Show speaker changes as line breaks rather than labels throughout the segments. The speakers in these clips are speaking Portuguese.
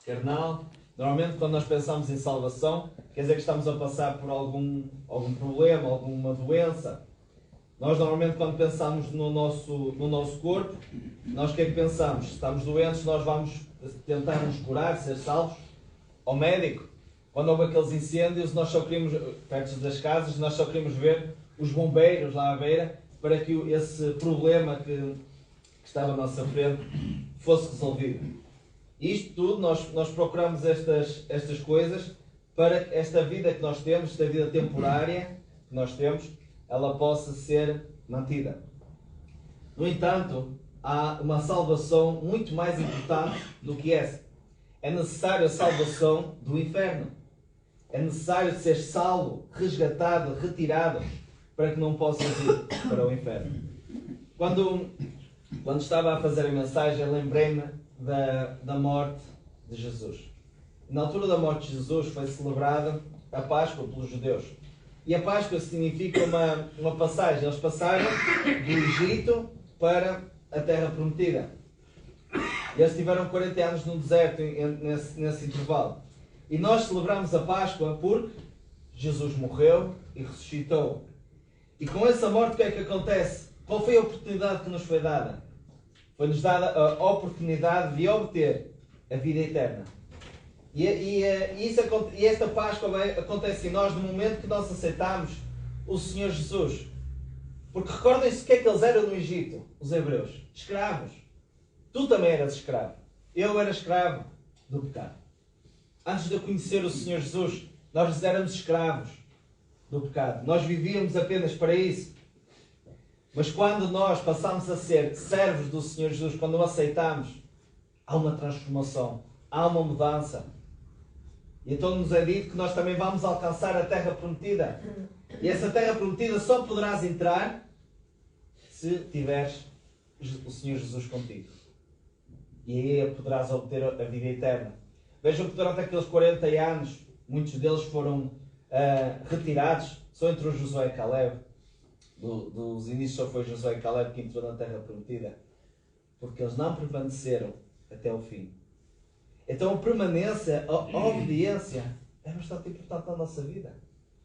carnal. Normalmente, quando nós pensamos em salvação, quer dizer que estamos a passar por algum problema, alguma doença. Nós, normalmente, quando pensamos no nosso corpo, nós o que é que pensamos? Se estamos doentes, nós vamos tentar nos curar, ser salvos ao médico. Quando houve aqueles incêndios, nós só queríamos, perto das casas, nós só queríamos ver os bombeiros lá à beira para que esse problema que estava à nossa frente fosse resolvido. Isto tudo, nós procuramos estas coisas para que esta vida que nós temos, esta vida temporária que nós temos, ela possa ser mantida. No entanto, há uma salvação muito mais importante do que essa. É necessário a salvação do inferno. É necessário ser salvo, resgatado, retirado, para que não possas ir para o inferno. Quando estava a fazer a mensagem, lembrei-me da morte de Jesus. Na altura da morte de Jesus foi celebrada a Páscoa pelos judeus. E a Páscoa significa uma passagem. Eles passaram do Egito para a Terra Prometida. E eles tiveram 40 anos no deserto nesse intervalo. E nós celebramos a Páscoa porque Jesus morreu e ressuscitou. E com essa morte o que é que acontece? Qual foi a oportunidade que nos foi dada? Foi-nos dada a oportunidade de obter a vida eterna. E esta Páscoa acontece em nós no momento que nós aceitamos o Senhor Jesus. Porque recordem-se o que é que eles eram no Egito, os hebreus. Escravos. Tu também eras escravo. Eu era escravo do pecado. Antes de eu conhecer o Senhor Jesus, nós éramos escravos do pecado. Nós vivíamos apenas para isso. Mas quando nós passamos a ser servos do Senhor Jesus, quando o aceitamos, há uma transformação, há uma mudança. E então nos é dito que nós também vamos alcançar a Terra Prometida. E essa Terra Prometida só poderás entrar se tiveres o Senhor Jesus contigo. E aí poderás obter a vida eterna. Vejam que durante aqueles 40 anos, muitos deles foram retirados, só entre o Josué e Caleb. Dos inícios só foi Josué e Caleb que entrou na Terra Prometida. Porque eles não permaneceram até o fim. Então a permanência, a obediência é bastante importante na nossa vida.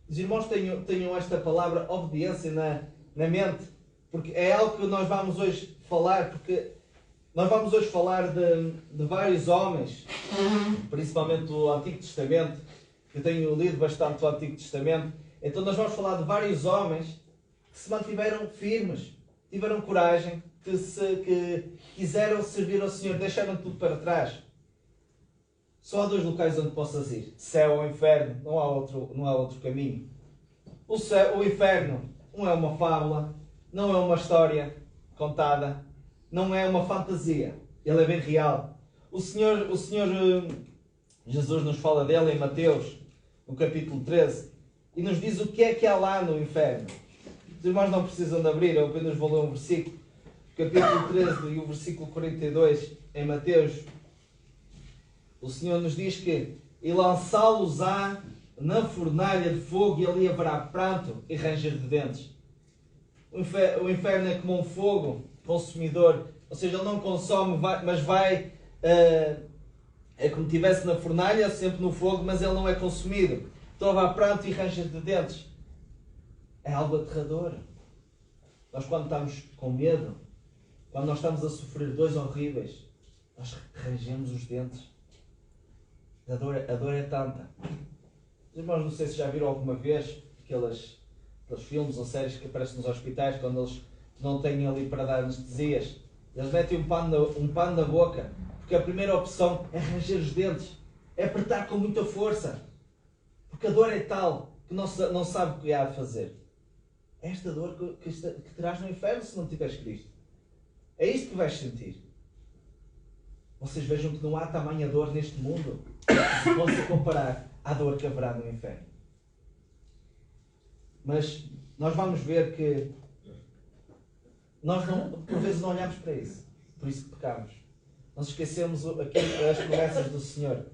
Os irmãos tenham esta palavra obediência na mente. Porque é algo que nós vamos hoje falar. Porque nós vamos hoje falar de vários homens, principalmente do Antigo Testamento. Eu tenho lido bastante o Antigo Testamento. Então nós vamos falar de vários homens que se mantiveram firmes, tiveram coragem, que quiseram servir ao Senhor, deixaram tudo para trás. Só há dois locais onde possas ir: céu ou inferno, não há outro caminho. O inferno não é uma fábula, não é uma história contada, não é uma fantasia, ele é bem real. O Senhor Jesus nos fala dele em Mateus, no capítulo 13, e nos diz o que é que há lá no inferno. Os irmãos não precisam de abrir, eu apenas vou ler um versículo. Capítulo 13 e o versículo 42 em Mateus. O Senhor nos diz que e lançá-los-á na fornalha de fogo e ali haverá pranto e ranger de dentes. O inferno é como um fogo consumidor, ou seja, ele não consome, mas vai, é como se estivesse na fornalha, sempre no fogo, mas ele não é consumido. Então haverá pranto e ranger de dentes. É algo aterrador. Nós quando estamos com medo, quando nós estamos a sofrer dores horríveis, nós rangemos os dentes. A dor é tanta. Os irmãos, não sei se já viram alguma vez aqueles filmes ou séries que aparecem nos hospitais, quando eles não têm ali para dar anestesias. Eles metem um pano na boca, porque a primeira opção é ranger os dentes, é apertar com muita força, porque a dor é tal que não sabe o que há de fazer. É esta dor que terás no inferno se não tiveres Cristo. É isto que vais sentir. Vocês vejam que não há tamanha dor neste mundo que se possa comparar à dor que haverá no inferno. Mas nós vamos ver que nós por vezes não olhamos para isso. Por isso que pecamos. Nós esquecemos as promessas do Senhor.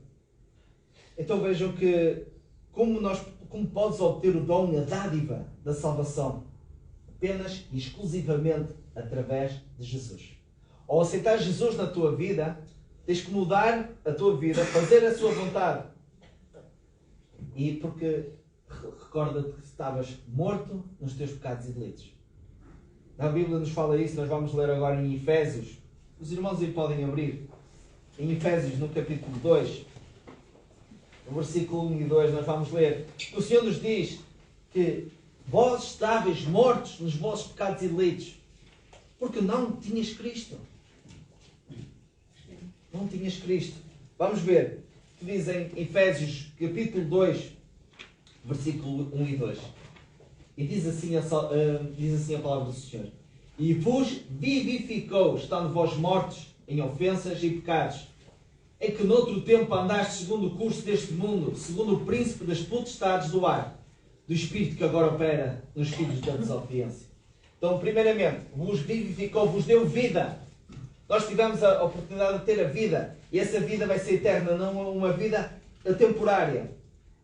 Então vejam que como podes obter o dom e a dádiva da salvação? Apenas e exclusivamente através de Jesus. Ao aceitar Jesus na tua vida, Tens que mudar a tua vida, fazer a sua vontade. E porque recorda-te que estavas morto nos teus pecados e delitos. A Bíblia nos fala isso, nós vamos ler agora em Efésios. Os irmãos aí podem abrir. Em Efésios, no capítulo 2, no versículo 1 e 2, nós vamos ler. O Senhor nos diz que vós estáveis mortos nos vossos pecados e delitos, porque não tinhas Cristo. Não tinhas Cristo. Vamos ver o que diz em Efésios, capítulo 2, versículo 1 e 2. E diz assim a palavra do Senhor. E vos vivificou, estando vós mortos em ofensas e pecados, em que noutro tempo andaste segundo o curso deste mundo, segundo o príncipe das potestades do ar, do espírito que agora opera nos filhos da desobediência. Então, primeiramente, vos vivificou, vos deu vida. Nós tivemos a oportunidade de ter a vida, e essa vida vai ser eterna, não uma vida temporária.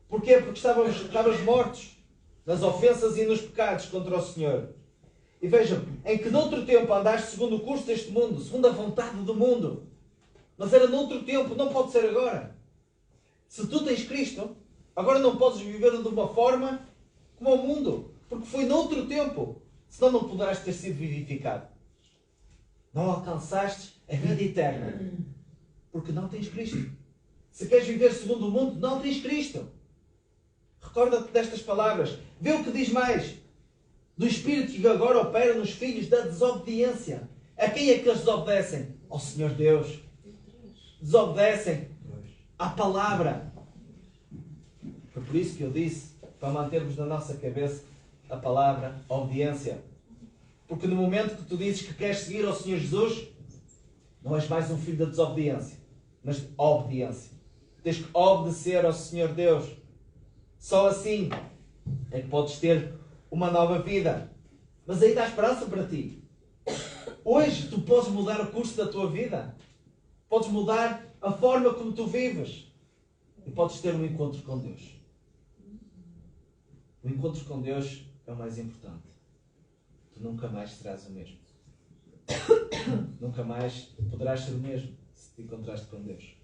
Porquê? Porque estávamos mortos nas ofensas e nos pecados contra o Senhor. E vejam, em que noutro tempo andaste segundo o curso deste mundo, segundo a vontade do mundo. Mas era noutro tempo, não pode ser agora. Se tu tens Cristo, agora não podes viver de uma forma como o mundo, porque foi noutro tempo. Senão não poderás ter sido vivificado. Não alcançaste a vida eterna, porque não tens Cristo. Se queres viver segundo o mundo, não tens Cristo. Recorda-te destas palavras. Vê o que diz mais. Do Espírito que agora opera nos filhos da desobediência. A quem é que eles desobedecem? Ao Senhor Deus. Desobedecem à palavra. Foi por isso que eu disse, para mantermos na nossa cabeça a palavra obediência. Porque no momento que tu dizes que queres seguir ao Senhor Jesus, não és mais um filho da desobediência, mas de obediência. Tens que obedecer ao Senhor Deus. Só assim é que podes ter uma nova vida. Mas ainda há esperança para ti. Hoje tu podes mudar o curso da tua vida. Podes mudar a forma como tu vives. E podes ter um encontro com Deus. O encontro com Deus é o mais importante. Tu nunca mais serás o mesmo. Nunca mais poderás ser o mesmo se te encontraste com Deus.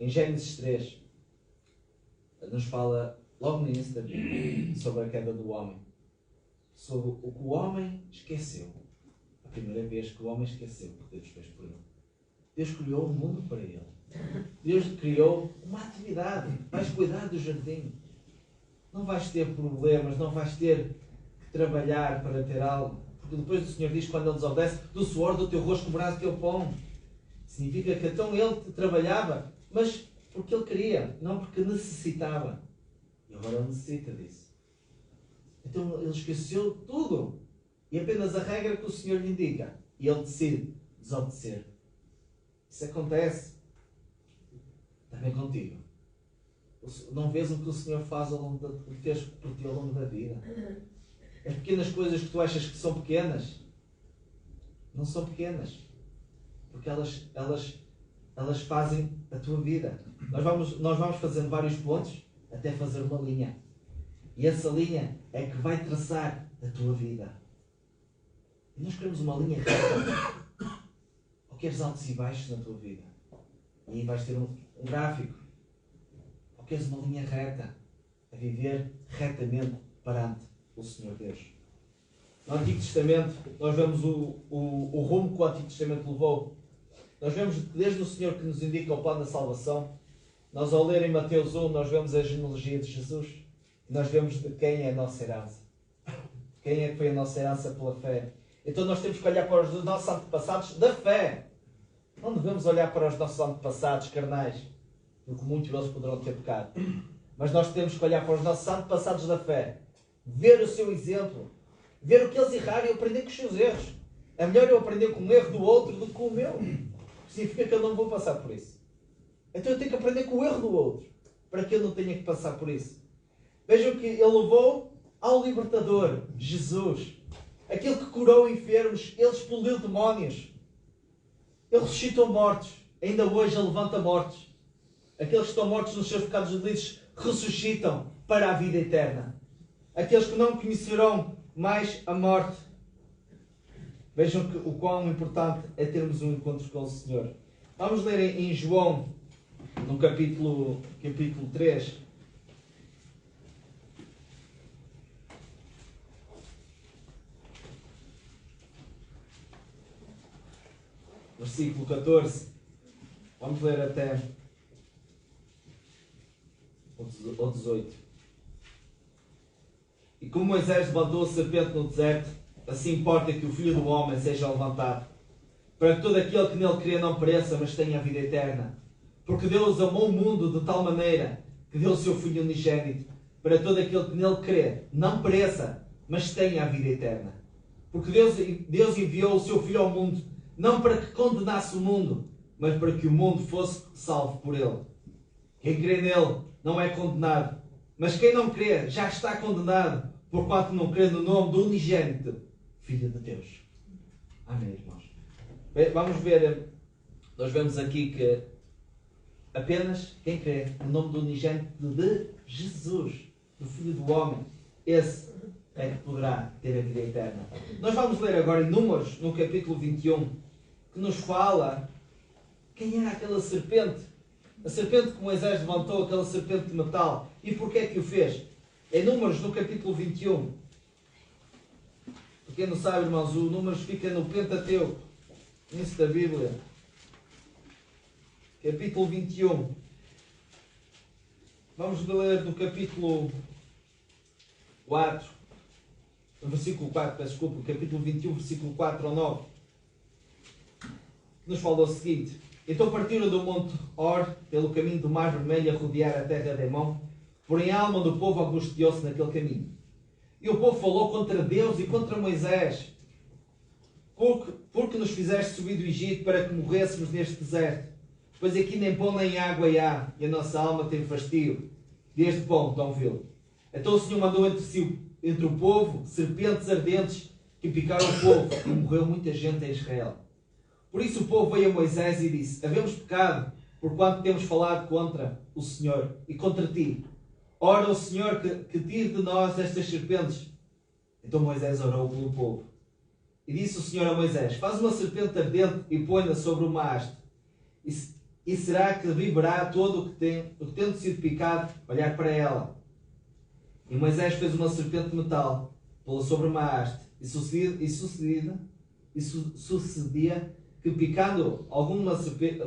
Em Gênesis 3 nos fala logo no início da Bíblia sobre a queda do homem. Sobre o que o homem esqueceu. A primeira vez que o homem esqueceu o que Deus fez por ele. Deus criou um mundo para ele. Deus criou uma atividade. Vais cuidar do jardim. Não vais ter problemas, não vais ter que trabalhar para ter algo. Porque depois o Senhor diz, quando ele desobedece, do suor do teu rosto comerás o teu pão. Significa que então ele trabalhava, mas porque ele queria, não porque necessitava. E agora ele necessita disso. Então ele esqueceu tudo. E apenas a regra que o Senhor lhe indica. E ele decide desobedecer. Isso acontece também contigo. Não vês o que o Senhor faz fez por ti ao longo da vida. As pequenas coisas que tu achas que são pequenas, não são pequenas. Porque elas fazem a tua vida. Nós vamos fazendo vários pontos até fazer uma linha. E essa linha é que vai traçar a tua vida. E nós queremos uma linha reta. Ou queres altos e baixos na tua vida? E aí vais ter um gráfico. Ou queres uma linha reta? A viver retamente perante o Senhor Deus. No Antigo Testamento, nós vemos o rumo que o Antigo Testamento levou. Nós vemos desde o Senhor que nos indica o plano da salvação. Nós, ao ler em Mateus 1, nós vemos a genealogia de Jesus. E nós vemos de quem é a nossa herança. Quem é que foi a nossa herança pela fé. Então nós temos que olhar para os nossos antepassados da fé. Não devemos olhar para os nossos antepassados carnais, porque muitos deles poderão ter pecado. Mas nós temos que olhar para os nossos antepassados da fé. Ver o seu exemplo. Ver o que eles erraram e aprender com os seus erros. É melhor eu aprender com o erro do outro do que com o meu. Significa que eu não vou passar por isso. Então eu tenho que aprender com o erro do outro, para que eu não tenha que passar por isso. Vejam que ele levou ao libertador, Jesus. Aquele que curou enfermos, ele expeliu demónios. Ele ressuscitou mortos. Ainda hoje ele levanta mortos. Aqueles que estão mortos nos seus pecados e delitos ressuscitam para a vida eterna. Aqueles que não conhecerão mais a morte. Vejam que o quão importante é termos um encontro com o Senhor. Vamos ler em João, no capítulo 3. Versículo 14. Vamos ler até o 18. E como Moisés levantou a serpente no deserto, assim importa que o Filho do Homem seja levantado, para que todo aquele que nele crê não pereça, mas tenha a vida eterna. Porque Deus amou o mundo de tal maneira que deu o seu Filho unigênito, para todo aquele que nele crê não pereça, mas tenha a vida eterna. Porque Deus enviou o seu Filho ao mundo, não para que condenasse o mundo, mas para que o mundo fosse salvo por ele. Quem crê nele não é condenado, mas quem não crê já está condenado, porquanto não crê no nome do unigênito Filho de Deus. Amém, irmãos. Vamos ver, nós vemos aqui que apenas quem crê no nome do unigênito de Jesus, do Filho do Homem, esse é que poderá ter a vida eterna. Nós vamos ler agora em Números, no capítulo 21, que nos fala quem era aquela serpente. A serpente que Moisés levantou, aquela serpente de metal. E porquê é que o fez? Em Números, no capítulo 21. Para quem não sabe, irmãos, o Números fica no Pentateuco, início da Bíblia. Capítulo 21. Vamos ler do capítulo 4. No versículo 4, peço desculpa. Capítulo 21, versículo 4 ao 9. Nos fala o seguinte: então partiram do monte Or, pelo caminho do mar vermelho, a rodear a terra de Emão, porém a alma do povo angustiou-se naquele caminho. E o povo falou contra Deus e contra Moisés: porque nos fizeste subir do Egito para que morrêssemos neste deserto? Pois aqui nem pão nem água há, e a nossa alma tem fastio deste pão tão vil. Então o Senhor mandou entre o povo serpentes ardentes que picaram o povo, e morreu muita gente em Israel. Por isso o povo veio a Moisés e disse: havemos pecado, porquanto temos falado contra o Senhor e contra ti. Ora o Senhor que tire de nós estas serpentes. Então Moisés orou pelo povo. E disse o Senhor a Moisés: faz uma serpente ardente e põe-na sobre uma haste. E será que viverá todo o que tendo sido picado, olhar para ela. E Moisés fez uma serpente de metal, pô-la sobre uma haste. E sucedia que picando alguma serpente,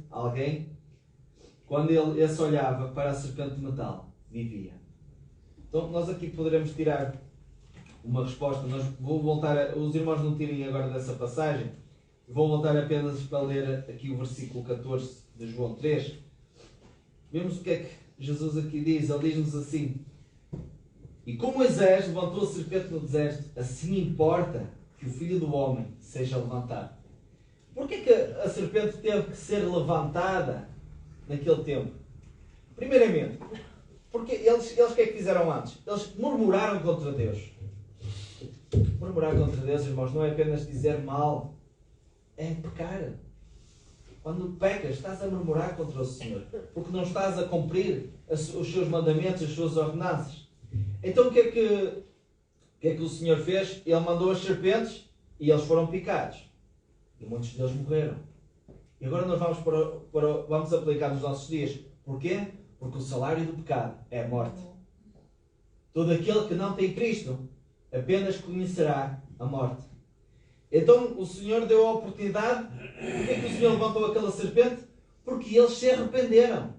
alguém, quando esse olhava para a serpente de metal, vivia. Então nós aqui poderemos tirar uma resposta. Vou voltar os irmãos não tirem agora dessa passagem. Vou voltar apenas para ler aqui o versículo 14 de João 3. Vemos o que é que Jesus aqui diz. Ele diz-nos assim: e como Moisés levantou a serpente no deserto, assim importa que o Filho do Homem seja levantado. Porquê que a serpente teve que ser levantada naquele tempo? Primeiramente, porque eles o que é que fizeram antes? Eles murmuraram contra Deus. Murmurar contra Deus, irmãos, não é apenas dizer mal, é pecar. Quando pecas, estás a murmurar contra o Senhor, porque não estás a cumprir os seus mandamentos, as suas ordenanças. Então o que é que o Senhor fez? Ele mandou as serpentes e eles foram picados. E muitos deles morreram. E agora nós vamos aplicar nos nossos dias. Porquê? Porque o salário do pecado é a morte. Todo aquele que não tem Cristo apenas conhecerá a morte. Então o Senhor deu a oportunidade. Porquê que o Senhor levantou aquela serpente? Porque eles se arrependeram.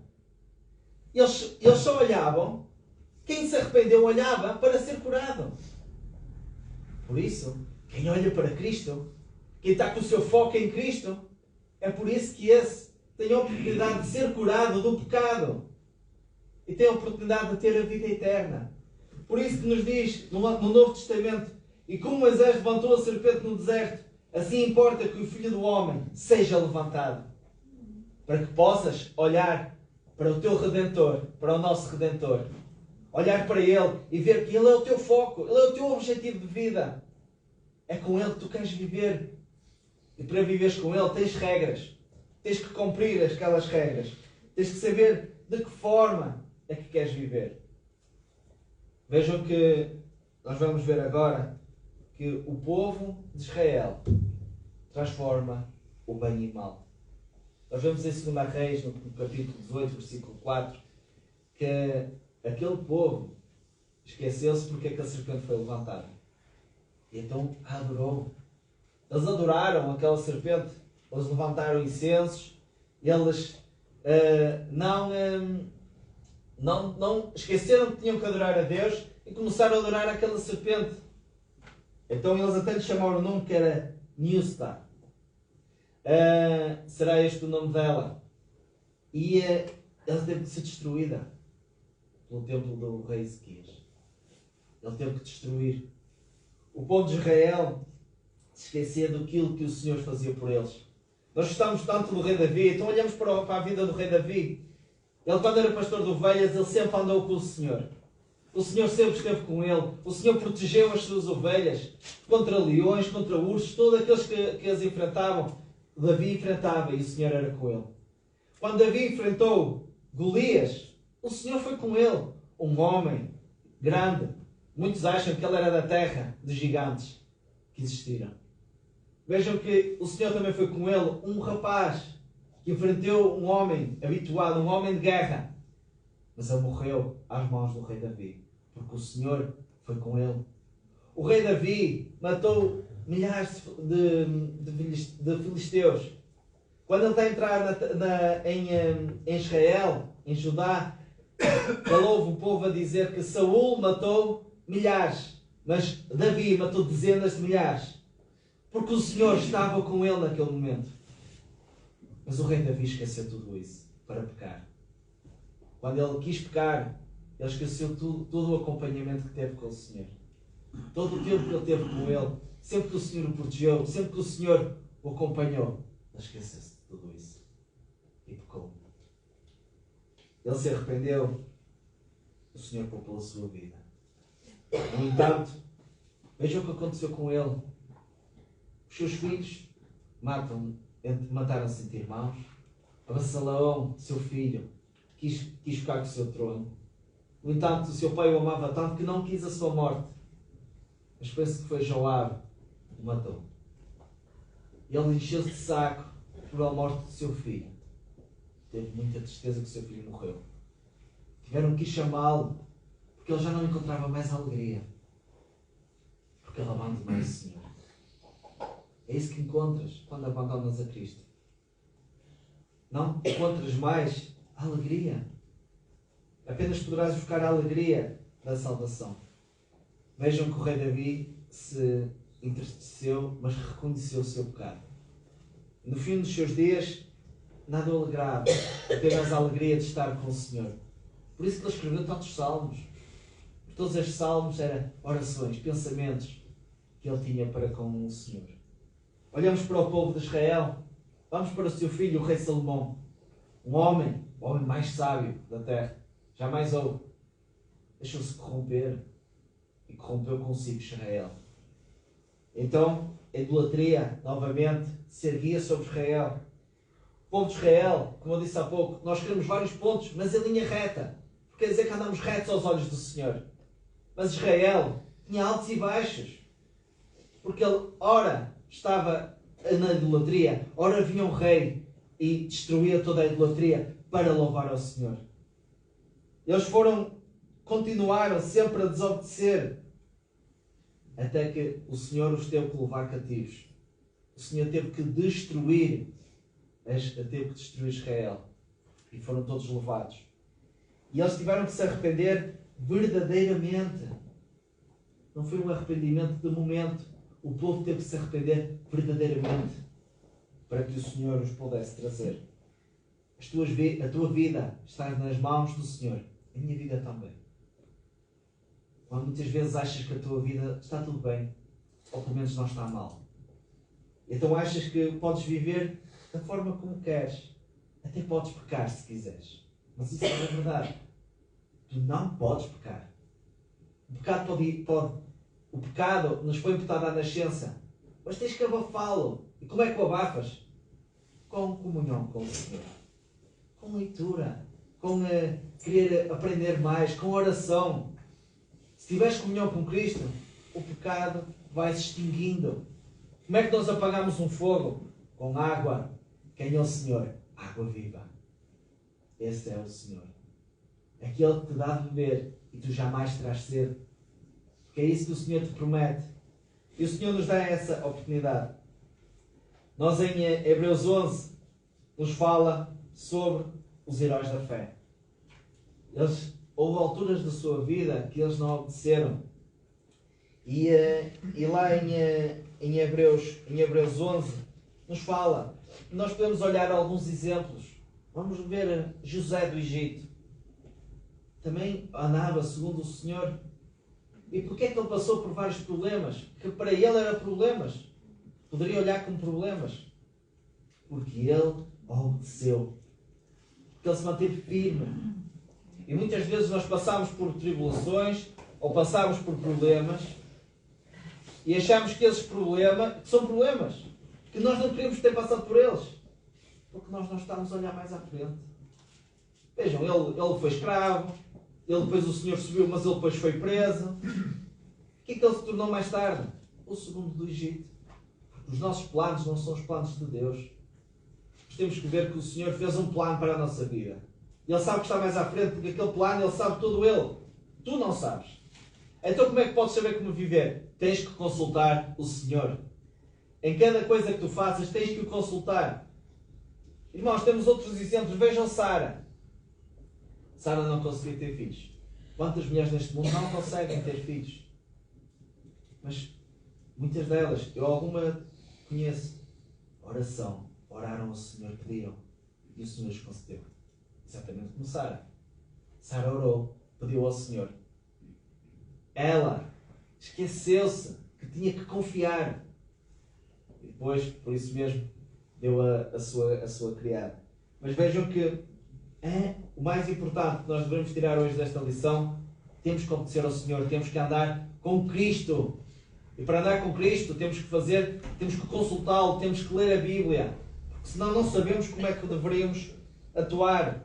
Eles só olhavam. Quem se arrependeu olhava para ser curado. Por isso, quem olha para Cristo, quem está com o seu foco em Cristo, é por isso que esse tem a oportunidade de ser curado do pecado. E tem a oportunidade de ter a vida eterna. Por isso que nos diz no Novo Testamento: e como Moisés levantou a serpente no deserto, assim importa que o Filho do Homem seja levantado. Para que possas olhar para o teu Redentor, para o nosso Redentor. Olhar para Ele e ver que Ele é o teu foco, Ele é o teu objetivo de vida. É com Ele que tu queres viver. E para viveres com Ele tens regras. Tens que cumprir aquelas regras. Tens que saber de que forma é que queres viver. Vejam que nós vamos ver agora que o povo de Israel transforma o bem em mal. Nós vemos em 2 Reis, no capítulo 18, versículo 4, que aquele povo esqueceu-se porque é que a serpente foi levantada. E então a adorou. Eles adoraram aquela serpente, eles levantaram incensos, eles não esqueceram que tinham que adorar a Deus e começaram a adorar aquela serpente. Então eles até lhe chamaram o nome que era Newstar. Será este o nome dela. E ela teve que ser destruída pelo templo do rei Ezequias. Ele teve que destruir. O povo de Israel se esquecia daquilo que o Senhor fazia por eles. Nós gostamos tanto do rei Davi, então olhamos para a vida do rei Davi. Ele, quando era pastor de ovelhas, ele sempre andou com o Senhor. O Senhor sempre esteve com ele. O Senhor protegeu as suas ovelhas contra leões, contra ursos, todos aqueles que as enfrentavam. Davi enfrentava e o Senhor era com ele. Quando Davi enfrentou Golias, o Senhor foi com ele. Um homem grande. Muitos acham que ele era da terra dos gigantes que existiram. Vejam que o Senhor também foi com ele. Um rapaz que enfrentou um homem habituado, um homem de guerra. Mas ele morreu às mãos do rei Davi. Porque o Senhor foi com ele. O rei Davi matou milhares de filisteus. Quando ele está a entrar em Israel, em Judá, ele ouve o povo a dizer que Saul matou milhares, mas Davi matou dezenas de milhares. Porque o Senhor estava com ele naquele momento. Mas o rei Davi esqueceu tudo isso para pecar. Quando ele quis pecar, ele esqueceu todo o acompanhamento que teve com o Senhor. Todo o tempo que ele teve com ele, sempre que o Senhor o protegeu, sempre que o Senhor o acompanhou, ele esqueceu-se de tudo isso. E pecou. Ele se arrependeu, o Senhor poupou a sua vida. No entanto, veja o que aconteceu com ele. Os seus filhos mataram-se entre irmãos. Absalão, seu filho, quis ficar com o seu trono. No entanto, o seu pai o amava tanto que não quis a sua morte. Mas penso que foi Joabe que o matou. Ele encheu-se de saco por a morte do seu filho. Teve muita tristeza que o seu filho morreu. Tiveram que chamá-lo, porque ele já não encontrava mais alegria. Porque ele abandonou o Senhor. É isso que encontras quando abandonas a Cristo. Não encontras mais alegria. Apenas poderás buscar a alegria da salvação. Vejam que o rei Davi se entristeceu, mas reconheceu o seu pecado. No fim dos seus dias, nada o alegrava. Apenas a alegria de estar com o Senhor. Por isso que ele escreveu tantos salmos. Todos estes salmos eram orações, pensamentos que ele tinha para com o Senhor. Olhamos para o povo de Israel. Vamos para o seu filho, o rei Salomão. O homem mais sábio da terra. Jamais houve. Deixou-se corromper e corrompeu consigo Israel. Então, a idolatria, novamente, se erguia sobre Israel. O povo de Israel, como eu disse há pouco, nós queremos vários pontos, mas em linha reta. Porque quer dizer que andamos retos aos olhos do Senhor. Mas Israel tinha altos e baixos. Porque ele, ora, estava na idolatria, ora vinha um rei e destruía toda a idolatria para louvar ao Senhor. Eles continuaram sempre a desobedecer, até que o Senhor os teve que levar cativos. O Senhor teve que destruir Israel. E foram todos levados. E eles tiveram que se arrepender verdadeiramente. Não foi um arrependimento de momento. O povo teve que se arrepender verdadeiramente para que o Senhor os pudesse trazer. A tua vida está nas mãos do Senhor. A minha vida também. Quando muitas vezes achas que a tua vida está tudo bem, ou pelo menos não está mal. Então achas que podes viver da forma como queres. Até podes pecar se quiseres. Mas isso não é verdade. Tu não podes pecar. O pecado nos foi imputado à nascença. Mas tens que abafá-lo. E como é que o abafas? Com comunhão com o Senhor. Com leitura. Com querer aprender mais. Com oração. Se tiveres comunhão com Cristo, o pecado vai se extinguindo. Como é que nós apagamos um fogo? Com água. Quem é o Senhor? Água viva. Esse é o Senhor. Aquele que te dá de beber e tu jamais terás sede. Porque é isso que o Senhor te promete. E o Senhor nos dá essa oportunidade. Nós em Hebreus 11 nos fala sobre os heróis da fé. Houve alturas da sua vida que eles não obedeceram. E lá em Hebreus 11 nos fala. Nós podemos olhar alguns exemplos. Vamos ver José do Egito. Também andava segundo o Senhor. E porquê é que ele passou por vários problemas? Que para ele eram problemas. Poderia olhar como problemas. Porque ele obedeceu. Porque ele se manteve firme. E muitas vezes nós passamos por tribulações ou passamos por problemas e achamos que esses problemas são problemas. Que nós não queremos ter passado por eles. Porque nós não estamos a olhar mais à frente. Vejam, ele foi escravo. Ele depois o Senhor subiu, mas ele depois foi preso. O que é que ele se tornou mais tarde? O segundo do Egito. Os nossos planos não são os planos de Deus. Nós temos que ver que o Senhor fez um plano para a nossa vida. Ele sabe que está mais à frente, porque aquele plano ele sabe todo ele. Tu não sabes. Então como é que podes saber como viver? Tens que consultar o Senhor. Em cada coisa que tu faças, tens que o consultar. Irmãos, temos outros exemplos. Vejam Sara. Sara não conseguia ter filhos. Quantas mulheres neste mundo não conseguem ter filhos? Mas muitas delas, eu alguma conheço, oração, oraram ao Senhor, pediram, e o Senhor os concedeu. Exatamente como Sara. Sara orou, pediu ao Senhor. Ela esqueceu-se que tinha que confiar. E depois, por isso mesmo, deu a sua criada. Mas vejam que o mais importante que nós devemos tirar hoje desta lição, temos que obedecer ao Senhor, temos que andar com Cristo. E para andar com Cristo temos que consultá-lo, temos que ler a Bíblia. Porque senão não sabemos como é que deveríamos atuar.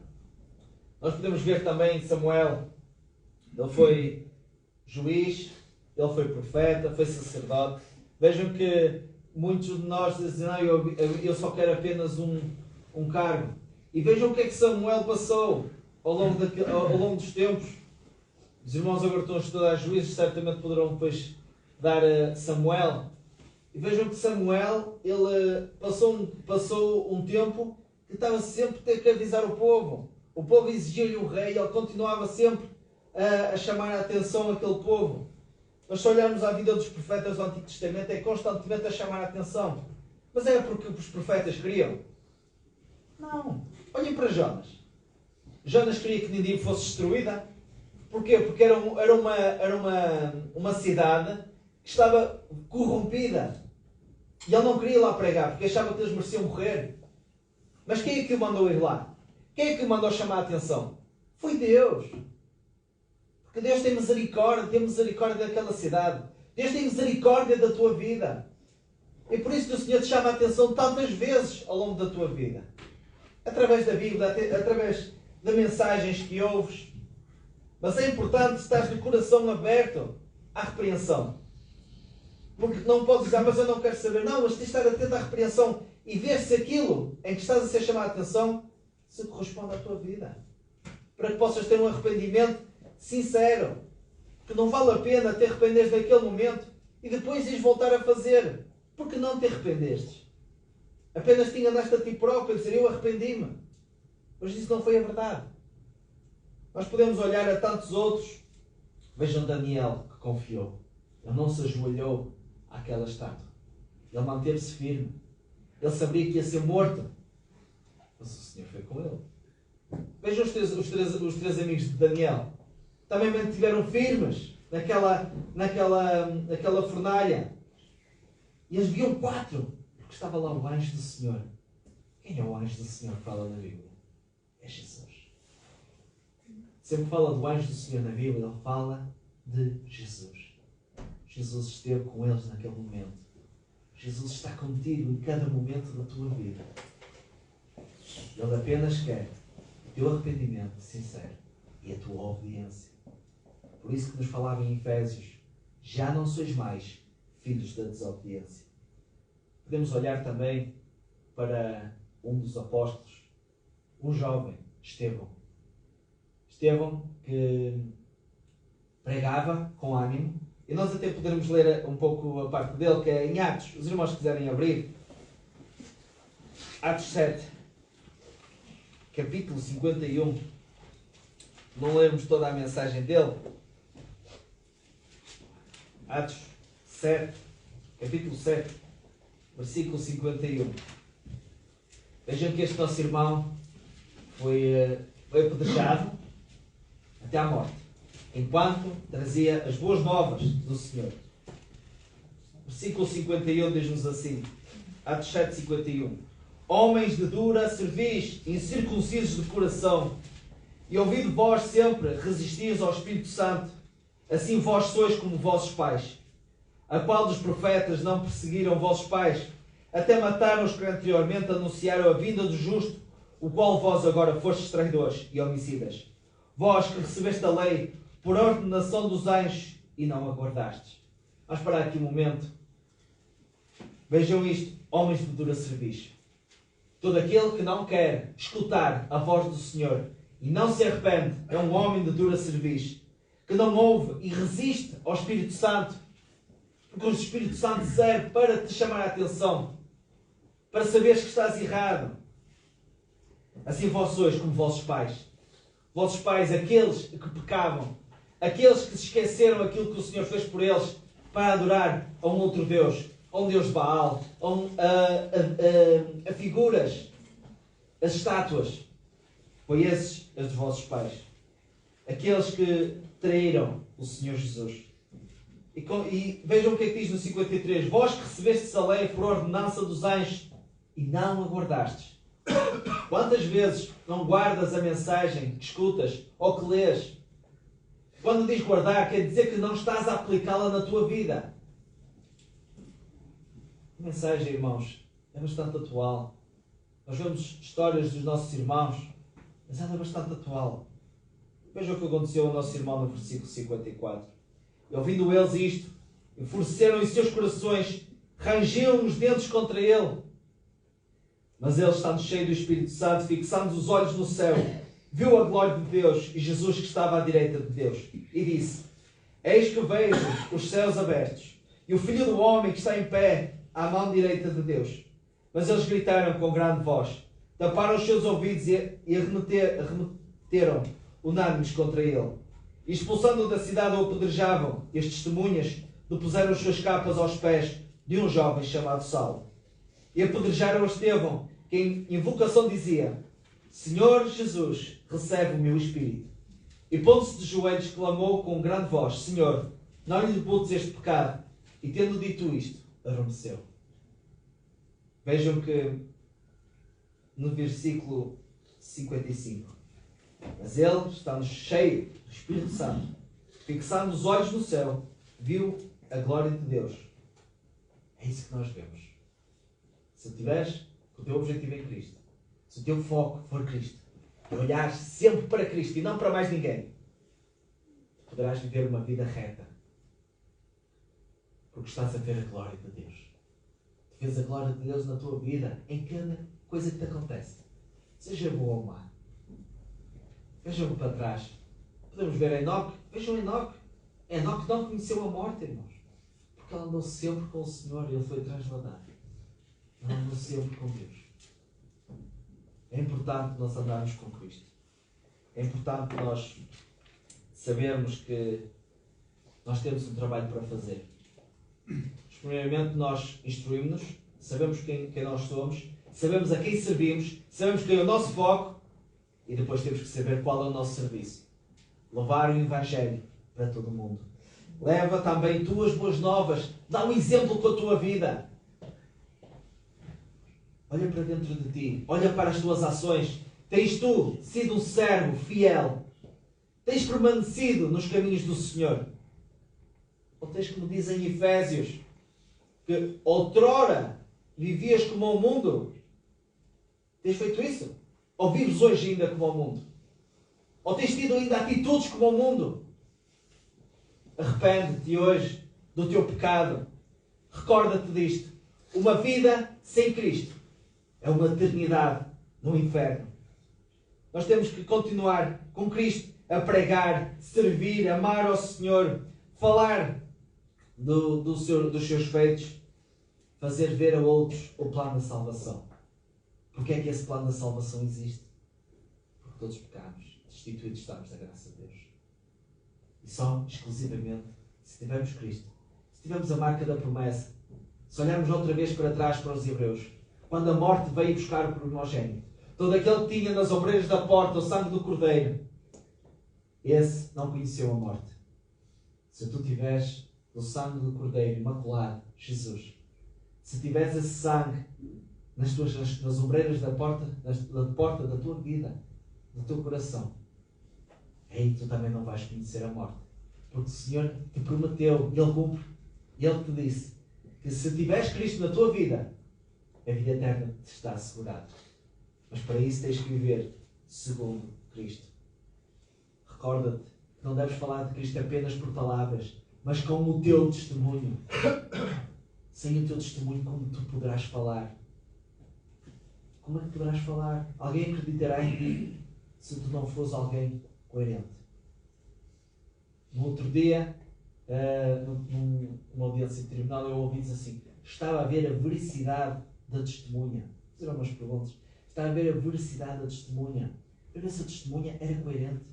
Nós podemos ver também Samuel. Ele foi juiz, ele foi profeta, foi sacerdote. Vejam que muitos de nós dizem, não, eu só quero apenas um cargo. E vejam o que é que Samuel passou ao longo dos tempos. Os irmãos agora estão a estudar juízes, certamente poderão depois dar Samuel. E vejam que Samuel, ele passou um tempo que estava sempre a ter que avisar o povo. O povo exigia-lhe o rei, ele continuava sempre a chamar a atenção àquele povo. Mas se olharmos à vida dos profetas do Antigo Testamento, é constantemente a chamar a atenção. Mas era porque os profetas queriam? Não. Olhem para Jonas. Jonas queria que Nínive fosse destruída. Porquê? Porque era uma cidade que estava corrompida. E ele não queria ir lá pregar, porque achava que eles mereciam morrer. Mas quem é que o mandou ir lá? Quem é que o mandou chamar a atenção? Foi Deus. Porque Deus tem misericórdia daquela cidade. Deus tem misericórdia da tua vida. É por isso que o Senhor te chama a atenção tantas vezes ao longo da tua vida. Através da Bíblia, através de mensagens que ouves. Mas é importante estar de coração aberto à repreensão. Porque não podes dizer, mas eu não quero saber. Não, mas tens de estar atento à repreensão e ver se aquilo em que estás a ser chamado a atenção se corresponde à tua vida. Para que possas ter um arrependimento sincero. Porque não vale a pena te arrependeres naquele momento e depois ires voltar a fazer. Porque não te arrependestes. Apenas te enganaste a ti próprio e dizer, eu arrependi-me. Mas isso não foi a verdade. Nós podemos olhar a tantos outros. Vejam Daniel, que confiou. Ele não se ajoelhou àquela estátua. Ele manteve-se firme. Ele sabia que ia ser morto. Mas o Senhor foi com ele. Vejam os três amigos de Daniel. Também mantiveram firmes naquela fornalha. E eles viam 4. Porque estava lá o anjo do Senhor. Quem é o anjo do Senhor que fala na Bíblia? É Jesus. Sempre fala do anjo do Senhor na Bíblia, ele fala de Jesus. Jesus esteve com eles naquele momento. Jesus está contigo em cada momento da tua vida. Ele apenas quer o teu arrependimento sincero e a tua obediência. Por isso que nos falava em Efésios, já não sois mais filhos da desobediência, podemos olhar também para um dos apóstolos, um jovem, Estevão. Estevão que pregava com ânimo, e nós até podemos ler um pouco a parte dele, que é em Atos. Os irmãos quiserem abrir, Atos 7, capítulo 51. Não lermos toda a mensagem dele. Atos 7, capítulo 7, versículo 51. Vejam que este nosso irmão foi apedrejado até à morte, enquanto trazia as boas novas do Senhor. Versículo 51 diz-nos assim, Atos 7, 51. Homens de dura cerviz, incircuncisos de coração, e ouvindo vós sempre resistis ao Espírito Santo, assim vós sois como vossos pais. A qual dos profetas não perseguiram vossos pais, até mataram os que anteriormente anunciaram a vinda do justo, o qual vós agora fostes traidores e homicidas. Vós que recebeste a lei por ordenação dos anjos e não a guardastes. Vamos parar aqui um momento. Vejam isto, homens de dura cerviz. Todo aquele que não quer escutar a voz do Senhor e não se arrepende é um homem de dura cerviz, que não ouve e resiste ao Espírito Santo, porque o Espírito Santo serve para te chamar a atenção, para saberes que estás errado. Assim vós sois como vossos pais. Vossos pais, aqueles que pecavam, aqueles que se esqueceram aquilo que o Senhor fez por eles para adorar a um outro Deus, a um Deus de Baal, a figuras, as estátuas. Foi esses os vossos pais. Aqueles que traíram o Senhor Jesus. E vejam o que é que diz no 53. Vós que recebestes a lei por ordenança dos anjos e não a guardastes. Quantas vezes não guardas a mensagem que escutas ou que lês? Quando diz guardar, quer dizer que não estás a aplicá-la na tua vida. A mensagem, irmãos, é bastante atual. Nós vemos histórias dos nossos irmãos, mas ela é bastante atual. Veja o que aconteceu ao nosso irmão no versículo 54. E ouvindo eles isto, enfureceram em seus corações, rangiam os dentes contra ele. Mas ele, estando cheio do Espírito Santo, fixando os olhos no céu, viu a glória de Deus e Jesus que estava à direita de Deus. E disse, eis que vejo os céus abertos e o Filho do Homem que está em pé à mão direita de Deus. Mas eles gritaram com grande voz, taparam os seus ouvidos e arremeteram unânimes contra ele. E expulsando-o da cidade, o apedrejavam, e as testemunhas depuseram as suas capas aos pés de um jovem chamado Saulo. E apedrejaram a Estevão, que em invocação dizia, Senhor Jesus, recebe o meu espírito. E pondo-se de joelhos, clamou com grande voz, Senhor, não lhe imputes este pecado. E tendo dito isto, adormeceu. Vejam que no versículo 55, mas ele, estando cheio do Espírito Santo, fixando os olhos no céu, viu a glória de Deus. É isso que nós vemos. Se tiveres o teu objetivo em Cristo, se o teu foco for Cristo, e olhares sempre para Cristo e não para mais ninguém, poderás viver uma vida reta. Porque estás a ver a glória de Deus. Tu vês a glória de Deus na tua vida, em cada coisa que te acontece. Seja boa ou má. Vejam para trás. Podemos ver Enoque. Vejam Enoque. Enoque não conheceu a morte, irmãos. Porque ele andou sempre com o Senhor e ele foi transladado. Ele andou sempre com Deus. É importante nós andarmos com Cristo. É importante nós sabermos que nós temos um trabalho para fazer. Primeiramente, nós instruímos-nos, sabemos quem nós somos, sabemos a quem servimos, sabemos quem é o nosso foco e depois temos que saber qual é o nosso serviço. Levar o Evangelho para todo o mundo. Leva também tu as boas novas, dá um exemplo com a tua vida. Olha para dentro de ti, olha para as tuas ações. Tens tu sido um servo fiel? Tens permanecido nos caminhos do Senhor? Ou tens, como diz em Efésios, que outrora vivias como ao mundo? Tens feito isso? Ou vives hoje ainda como ao mundo? Ou tens tido ainda atitudes como ao mundo? Arrepende-te hoje do teu pecado. Recorda-te disto. Uma vida sem Cristo é uma eternidade no inferno. Nós temos que continuar com Cristo a pregar, servir, amar ao Senhor, falar dos seus feitos, fazer ver a outros o plano da salvação. Porque é que esse plano da salvação existe? Porque todos pecamos, destituídos estamos da graça de Deus. E só, exclusivamente, se tivermos Cristo, se tivermos a marca da promessa, se olharmos outra vez para trás para os Hebreus, quando a morte veio buscar o primogênito, todo aquele que tinha nas ombreiras da porta o sangue do Cordeiro, esse não conheceu a morte. Se tu tiveres o sangue do Cordeiro imaculado, Jesus, se tiveres esse sangue nas ombreiras da porta da tua vida, do teu coração, aí tu também não vais conhecer a morte. Porque o Senhor te prometeu, e Ele cumpre, e Ele te disse que se tiveres Cristo na tua vida, a vida eterna te está assegurada. Mas para isso tens que viver segundo Cristo. Recorda-te que não deves falar de Cristo apenas por palavras, mas com o teu testemunho. Sem o teu testemunho, como tu poderás falar? Como é que poderás falar? Alguém acreditará em ti se tu não fores alguém coerente. No outro dia, numa audiência de tribunal, eu ouvi dizer assim: estava a ver a veracidade da testemunha. Fizeram umas perguntas. Estava a ver a veracidade da testemunha. Para ver se a testemunha era coerente.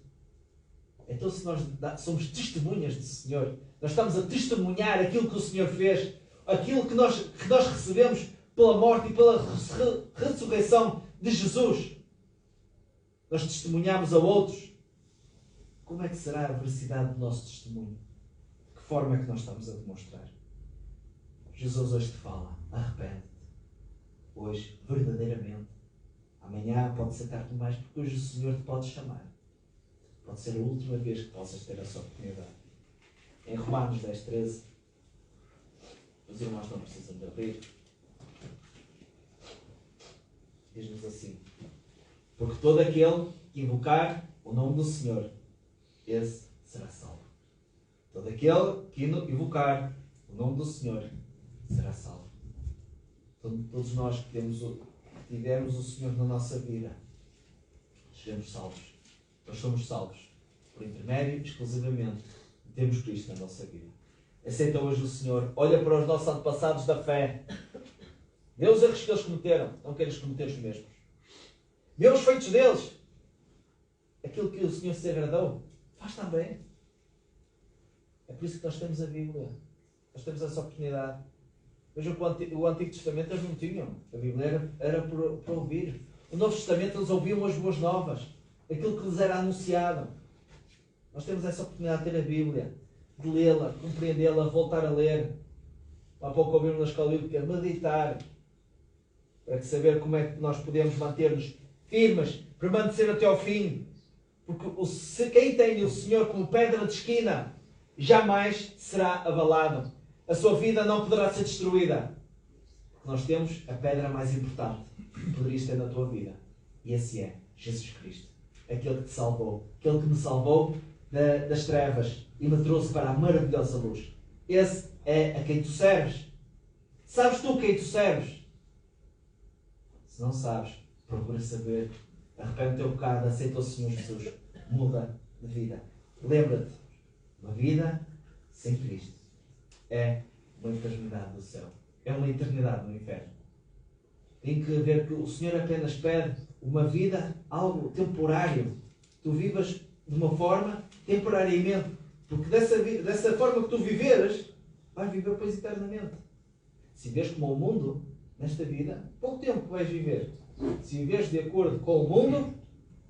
Então, se nós somos testemunhas do Senhor, nós estamos a testemunhar aquilo que o Senhor fez, aquilo que nós recebemos pela morte e pela ressurreição de Jesus. Nós testemunhamos a outros. Como é que será a veracidade do nosso testemunho? De que forma é que nós estamos a demonstrar? Jesus hoje te fala: arrepende-te. Hoje, verdadeiramente. Amanhã pode ser tarde demais, porque hoje o Senhor te pode chamar. Pode ser a última vez que possas ter essa oportunidade. Em Romanos 10:13, os irmãos não precisam de abrir, diz-nos assim: porque todo aquele que invocar o nome do Senhor, esse será salvo. Todo aquele que invocar o nome do Senhor será salvo. Todos nós que tivermos o Senhor na nossa vida, seremos salvos. Nós somos salvos por intermédio, exclusivamente, de termos Cristo na nossa vida. Aceita hoje o Senhor. Olha para os nossos antepassados da fé. Vê os erros que eles cometeram. Não queiras cometer os mesmos. Vê os feitos deles. Aquilo que o Senhor se agradou, faz também. É por isso que nós temos a Bíblia. Nós temos essa oportunidade. Vejam que o Antigo Testamento eles não tinham. A Bíblia era para ouvir. O Novo Testamento eles ouviam as boas novas. Aquilo que lhes era anunciado. Nós temos essa oportunidade de ter a Bíblia, de lê-la, compreendê-la, voltar a ler. Há pouco ouvimos na escola bíblica, meditar, para saber como é que nós podemos manter-nos firmes, permanecer até ao fim. Porque quem tem o Senhor como pedra de esquina, jamais será abalado. A sua vida não poderá ser destruída. Porque nós temos a pedra mais importante que poderias ter na tua vida. E esse é Jesus Cristo. Aquele que te salvou. Aquele que me salvou das trevas e me trouxe para a maravilhosa luz. Esse é a quem tu serves. Sabes tu quem tu serves? Se não sabes, procura saber. Arrepende o teu pecado, aceita o Senhor Jesus. Muda de vida. Lembra-te, uma vida sem Cristo é uma eternidade do céu. É uma eternidade no inferno. Tem que ver que o Senhor apenas pede uma vida, algo temporário. Tu vivas de uma forma temporariamente. Porque dessa forma que tu viveres, vais viver pois eternamente. Se viveres como o mundo, nesta vida, pouco tempo vais viver. Se viveres de acordo com o mundo,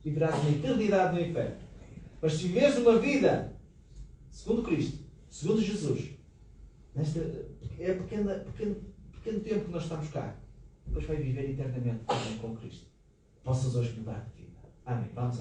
viverás uma eternidade no inferno. Mas se viveres uma vida segundo Cristo, segundo Jesus, é pequeno tempo que nós estamos cá, depois vai viver eternamente com Cristo. Possas hoje mudar de vida. Amém. Vamos